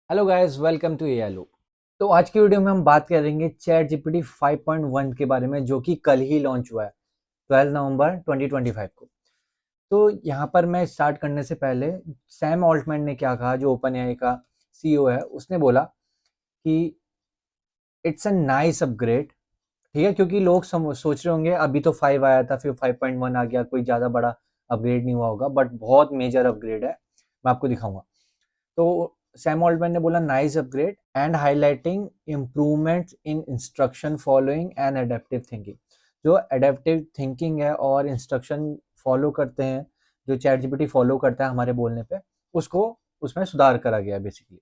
Hello guys, welcome to एआईलू। तो आज की वीडियो में हम बात करेंगे चैट जीपीटी 5.1 के बारे में, जो कि कल ही लॉन्च हुआ है 12 नवंबर 2025 को। तो यहाँ पर मैं स्टार्ट करने से पहले सैम ऑल्टमैन ने क्या कहा, जो ओपन एआई का सीईओ है। उसने बोला कि इट्स अ नाइस अपग्रेड। ठीक है, क्योंकि लोग सोच रहे होंगे अभी तो 5 आया था, फिर 5.1 आ गया, कोई ज़्यादा बड़ा अपग्रेड नहीं हुआ होगा, बट बहुत मेजर अपग्रेड है। मैं आपको दिखाऊंगा। तो सैम ऑल्टमैन ने बोला nice upgrade and highlighting improvements in instruction following and adaptive thinking. जो एडेप्टिव थिंकिंग है और इंस्ट्रक्शन फॉलो करते हैं, जो चैट जीपीटी फॉलो करता है हमारे बोलने पे, उसको उसमें सुधार करा गया है बेसिकली।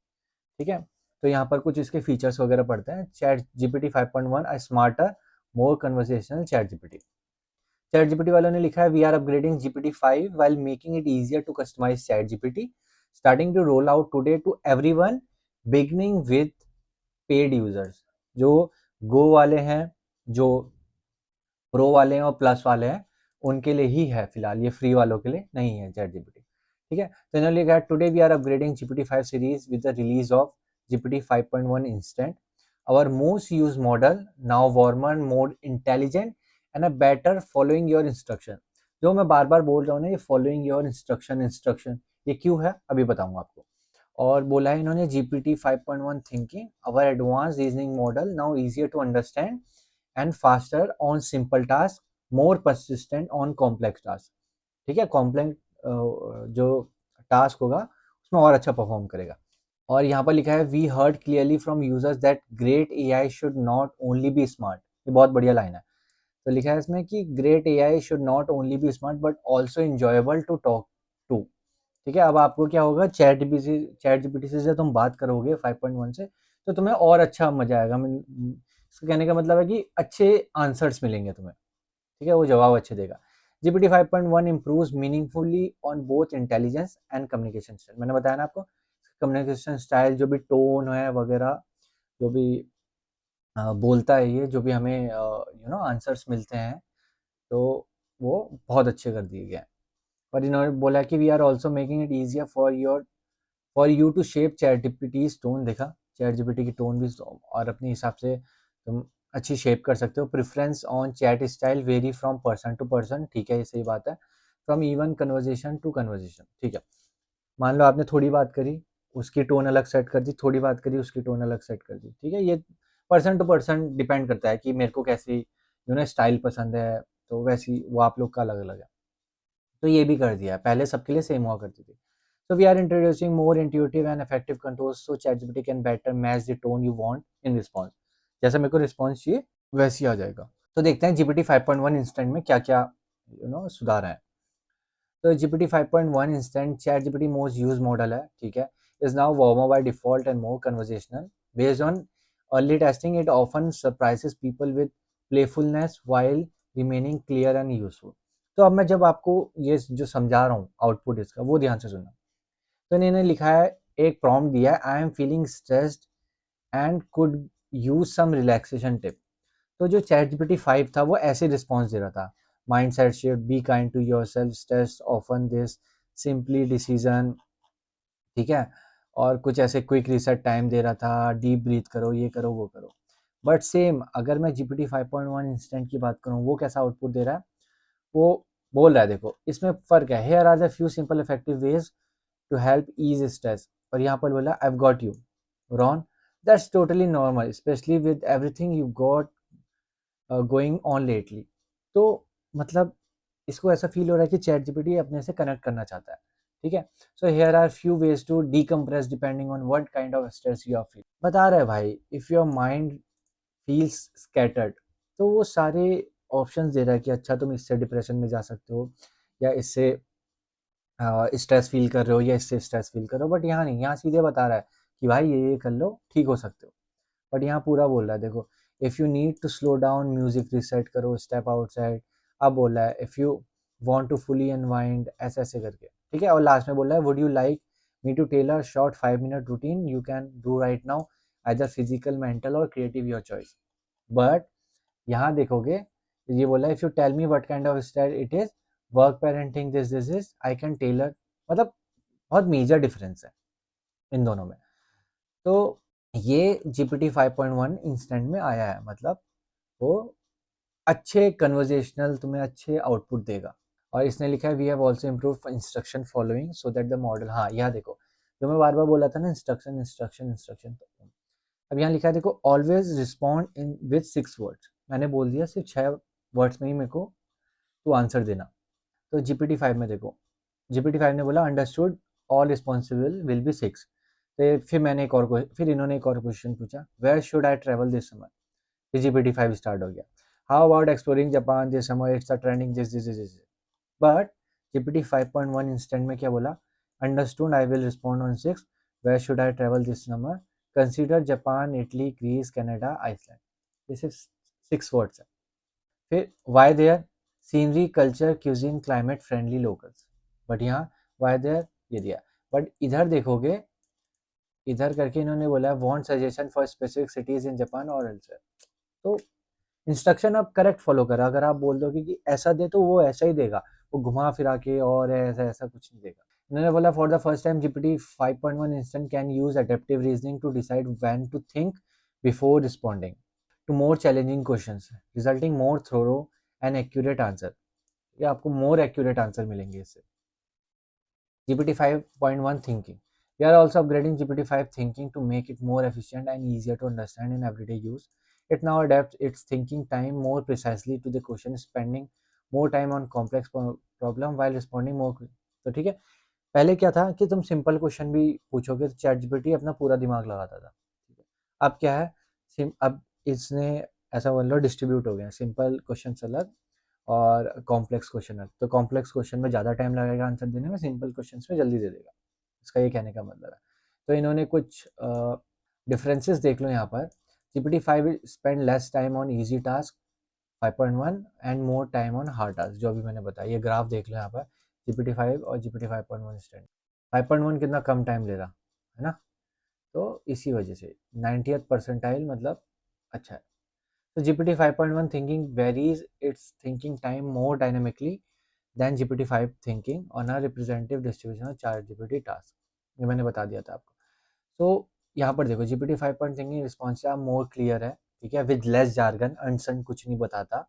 ठीक है, तो यहाँ पर कुछ इसके फीचर्स वगैरह पढ़ते हैं। Chat GPT 5.1 a smarter more conversational chat GPT. Chat GPT वालों ने लिखा है we are upgrading GPT 5 while making it easier to customize chat gpt, starting to roll out today to everyone, beginning with paid users। जो गो वाले हैं, जो pro वाले हैं और प्लस वाले हैं, उनके लिए ही है फिलहाल, ये फ्री वालों के लिए नहीं है चैट जीपीटी। ठीक है, तो इन्होंने लिखा है today we are upgrading GPT 5 series with the release of GPT 5.1 instant. our most used model now warmer, more intelligent and a better following your instruction। जो मैं बार बार बोल रहा हूँ ना, ये फॉलोइंग योर इंस्ट्रक्शन इंस्ट्रक्शन, ये क्यों है अभी बताऊंगा आपको। और बोला है इन्होंने GPT 5.1 thinking our advanced reasoning model now easier to understand and faster on simple task, more persistent on complex task. ठीक है, कॉम्प्लेक्स जो टास्क होगा उसमें और अच्छा परफॉर्म करेगा। और यहाँ पर लिखा है we heard clearly from users that great AI should not only be smart. ये बहुत बढ़िया लाइन है। तो लिखा है इसमें कि great AI should not only be smart but also enjoyable to talk to. ठीक है, अब आपको क्या होगा, चैट जीपीटी से जब तुम बात करोगे 5.1 से, तो तुम्हें और अच्छा मजा आएगा। इसका कहने का मतलब है कि अच्छे आंसर्स मिलेंगे तुम्हें। ठीक है, वो जवाब अच्छे देगा। GPT 5.1 improves meaningfully on both intelligence and communication style। मैंने बताया ना आपको, कम्युनिकेशन स्टाइल, जो भी टोन है वगैरह, जो भी बोलता है, ये जो भी हमें आंसर्स मिलते हैं, तो वो बहुत अच्छे कर दिए गए हैं। और इन्होंने बोला कि we are also making it easier for you to shape chat GPT's tone. देखा, चैट जीपीटी की टोन भी और अपने हिसाब से तुम अच्छी शेप कर सकते हो। Preference on chat style vary from person to person. ठीक है, ये सही बात है। From even conversation to conversation. ठीक है, मान लो आपने थोड़ी बात करी, उसकी टोन अलग सेट कर दी, थोड़ी बात करी, उसकी टोन अलग सेट कर दी। ठीक है, ये पर्सन टू पर्सन डिपेंड करता है कि मेरे को कैसी स्टाइल पसंद है, तो वैसी वो आप लोग का अलग अलग है। तो ये भी कर दिया है, पहले सबके लिए सेम हुआ करती थी। So we are introducing more intuitive and effective controls so ChatGPT can better match the tone you want in response। जैसा मेरे को रिस्पॉन्स चाहिए वैसे ही आ जाएगा। तो देखते हैं जीपीटी 5.1 इंस्टेंट में क्या क्या सुधार है। तो GPT 5.1 instant chat GPT most use model है। ठीक है, is now warmer by default and more conversational based on early testing. It often surprises people with playfulness while remaining clear and useful. तो अब मैं जब आपको ये जो समझा रहा हूँ आउटपुट इसका, वो ध्यान से सुनना। तो इन्होंने लिखा है, एक प्रॉम्प्ट दिया है, I am feeling stressed and could use some relaxation tip. तो जो चैट जीपीटी 5 था वो ऐसे रिस्पॉन्स दे रहा था, mindset shift, be kind to yourself, stress often this, simply decision. ठीक है, और कुछ ऐसे क्विक रिसेट टाइम दे रहा था, डीप ब्रीथ करो, ये करो, वो करो। बट सेम अगर मैं जीपीटी 5.1 इंस्टेंट की बात करूँ, वो कैसा आउटपुट दे रहा है, वो बोल रहा है, देखो इसमें फ़र्क है। Here are the few simple effective ways to help ease stress. और यहाँ पर बोला I got you Ron, that's totally normal specially with everything you got going on lately. तो मतलब इसको ऐसा फील हो रहा है कि चैट जीपीटी अपने से कनेक्ट करना चाहता है। ठीक है, so here are few ways to decompress depending on what kind of stress you are feel. बता रहा है भाई, if your mind feels scattered, तो वो सारे ऑप्शंस दे रहा है कि अच्छा तुम इससे डिप्रेशन में जा सकते हो, या इससे स्ट्रेस फील कर रहे हो, या इससे स्ट्रेस फील कर रहे हो। बट यहाँ नहीं, यहाँ सीधे बता रहा है कि भाई ये कर लो, ठीक हो सकते हो। बट यहाँ पूरा बोल रहा है, देखो if you need to slow down music reset करो, स्टेप आउटसाइड। अब बोल रहा है if you want to fully unwind, ऐसे ऐसे करके। ठीक है, और लास्ट में बोल रहा है would you like me to tailor short 5 minute routine you can do right now, either physical, mental और क्रिएटिव, योर चॉइस। बट यहाँ देखोगे, ये बोला if you tell me what kind of style it is, work parenting this is I can tailor. मतलब बहुत major difference है इन दोनों में। तो ये GPT 5.1 इंस्टेंट में आया है, मतलब वो अच्छे कन्वर्जेशनल तुम्हें अच्छे आउटपुट देगा। और इसने लिखा है we have also improve instruction following so that the model, हाँ यहाँ देखो जो मैं बार बार बोला था ना, इंस्ट्रक्शन इंस्ट्रक्शन इंस्ट्रक्शन, अब यहाँ लिखा है देखो always respond in with 6 words, मैंने बोल दिया सिर्फ 6 वर्ड्स में ही मेरे को तू आंसर देना। तो GPT 5 में देखो, GPT 5 ने बोला understood all responsible will be 6। तो फिर मैंने एक और फिर इन्होंने एक और क्वेश्चन पूछा, where should I travel this summer, फिर GPT 5 स्टार्ट हो गया, how about exploring Japan this summer, it's a trending this this this. But GPT 5.1 instant में क्या बोला, understood I will respond on 6, where should I travel this summer, consider Japan Italy Greece Canada Iceland, ये सिर्फ 6 words है। फिर why there, scenery culture cuisine climate friendly locals, but यहाँ Y there ये दिया, बट इधर देखोगे इधर करके इन्होंने बोला want suggestion for specific cities in Japan और एल्सवेयर। तो इंस्ट्रक्शन आप करेक्ट फॉलो करा, अगर आप बोल दोगे कि ऐसा दे तो वो ऐसा ही देगा, वो घुमा फिरा के और ऐसा ऐसा कुछ नहीं देगा। इन्होंने बोला for the first time GPT 5.1 instant can use adaptive reasoning to decide when to think before responding to more challenging questions, resulting more thorough and accurate answer, या आपको मोर एक्यूरेट आंसर मिलेंगे इससे। GPT 5.1 thinking, we are also upgrading GPT 5 thinking to make it more efficient and easier to understand in everyday use. It now adapts its thinking time more precisely to the question, spending more time on complex problem while responding more quickly. तो ठीक है, पहले क्या था कि तुम simple question भी पूछोगे तो चैट जीपीटी अपना पूरा दिमाग लगाता था, ठीक है। अब क्या है, अब इसने ऐसा बोल लो डिस्ट्रीब्यूट हो गया, सिंपल क्वेश्चन अलग और कॉम्प्लेक्स क्वेश्चन अलग। तो कॉम्प्लेक्स क्वेश्चन में ज़्यादा टाइम लगेगा आंसर देने में, सिंपल क्वेश्चन में जल्दी दे देगा, इसका ये कहने का मतलब है। तो इन्होंने कुछ डिफरेंसेस देख लो यहाँ पर, GPT 5 spend less time on easy task 5.1 and more time on hard task, जो अभी मैंने बताया, ये ग्राफ देख लो यहाँ पर GPT 5 और GPT 5.1 स्टैंड, 5.1 कितना कम टाइम ले रहा है ना, तो इसी वजह से 90th परसेंटाइल मतलब अच्छा है। तो GPT 5.1 thinking varies its thinking time more dynamically than GPT 5 thinking on a representative distribution of ChatGPT task, ये मैंने बता दिया था आपको। तो यहाँ पर देखो GPT 5 thinking response more clear है, ठीक है, विद लेस जार्गन, अनसन कुछ नहीं बताता,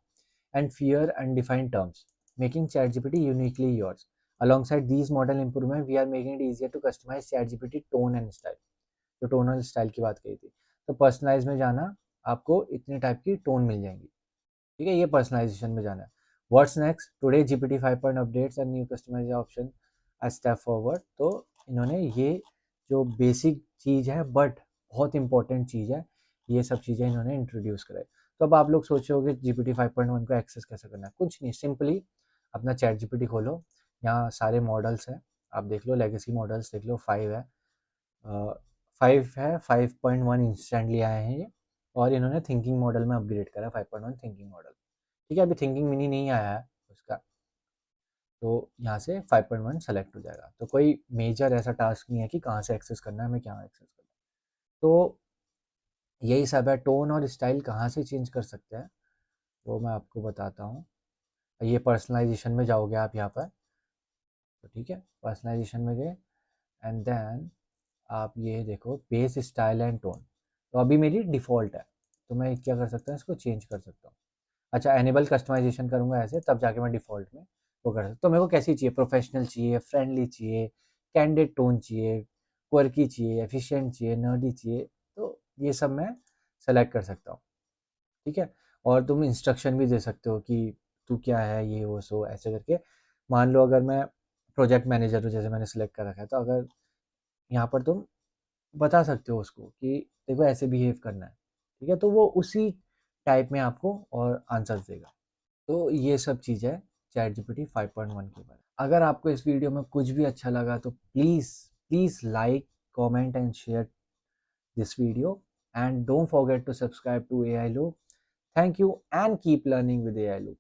and fear undefined terms, making ChatGPT uniquely yours. Alongside these model improvement, we are making it easier to customize ChatGPT tone and style. तो tonal style की बात कही थी, तो पर्सनलाइज में जाना, आपको इतने टाइप की टोन मिल जाएंगी, ठीक है, ये पर्सनलाइजेशन में जाना है। What's next, today GPT 5 updates and new customize option a step forward. तो इन्होंने ये जो बेसिक चीज़ है बट बहुत इंपॉर्टेंट चीज़ है, ये सब चीज़ें इन्होंने इंट्रोड्यूस कराई। तो अब आप लोग सोचोगे GPT 5.1 को एक्सेस कैसे करना है, कुछ नहीं, सिंपली अपना चैट GPT खोलो, यहाँ सारे मॉडल्स हैं, आप देख लो, लेगेसी मॉडल्स देख लो, 5 है, 5 है, 5.1 इंस्टेंटली आए हैं ये, और इन्होंने थिंकिंग मॉडल में अपग्रेड करा 5.1 थिंकिंग मॉडल, ठीक है। अभी थिंकिंग मिनी नहीं आया है उसका, तो यहाँ से 5.1 सेलेक्ट हो जाएगा। तो कोई मेजर ऐसा टास्क नहीं है कि कहाँ से एक्सेस करना है, हमें क्या एक्सेस करना है। तो यही सब है। टोन और स्टाइल कहाँ से चेंज कर सकते हैं वो मैं आपको बताता हूँ। ये पर्सनलाइजेशन में जाओगे आप यहाँ पर, तो ठीक है, पर्सनलाइजेशन में गए एंड देन आप ये देखो बेस स्टाइल एंड टोन, तो अभी मेरी डिफ़ॉल्ट है, तो मैं क्या कर सकता हूँ, इसको चेंज कर सकता हूँ। अच्छा, एनेबल कस्टमाइजेशन करूँगा ऐसे, तब जाके मैं डिफ़ॉल्ट में वो कर सकता। तो मेरे को कैसी चाहिए, प्रोफेशनल चाहिए, फ्रेंडली चाहिए, कैंडिड टोन चाहिए, क्वर्की चाहिए, एफिशिएंट चाहिए, नर्डी चाहिए, तो ये सब मैं सेलेक्ट कर सकता हूँ, ठीक है। और तुम इंस्ट्रक्शन भी दे सकते हो कि तू क्या है, ये वो सो ऐसे करके। मान लो अगर मैं प्रोजेक्ट मैनेजर हूँ, जैसे मैंने सेलेक्ट कर रखा है, तो अगर यहाँ पर तुम बता सकते हो उसको कि देखो ऐसे बिहेव करना है, ठीक है, तो वो उसी टाइप में आपको और आंसर देगा। तो ये सब चीज़ है चैट जीपीटी 5.1 के बारे में। अगर आपको इस वीडियो में कुछ भी अच्छा लगा तो please please like, comment and share this video, and don't forget to subscribe to AI Loop. Thank you and keep learning with AI Loop.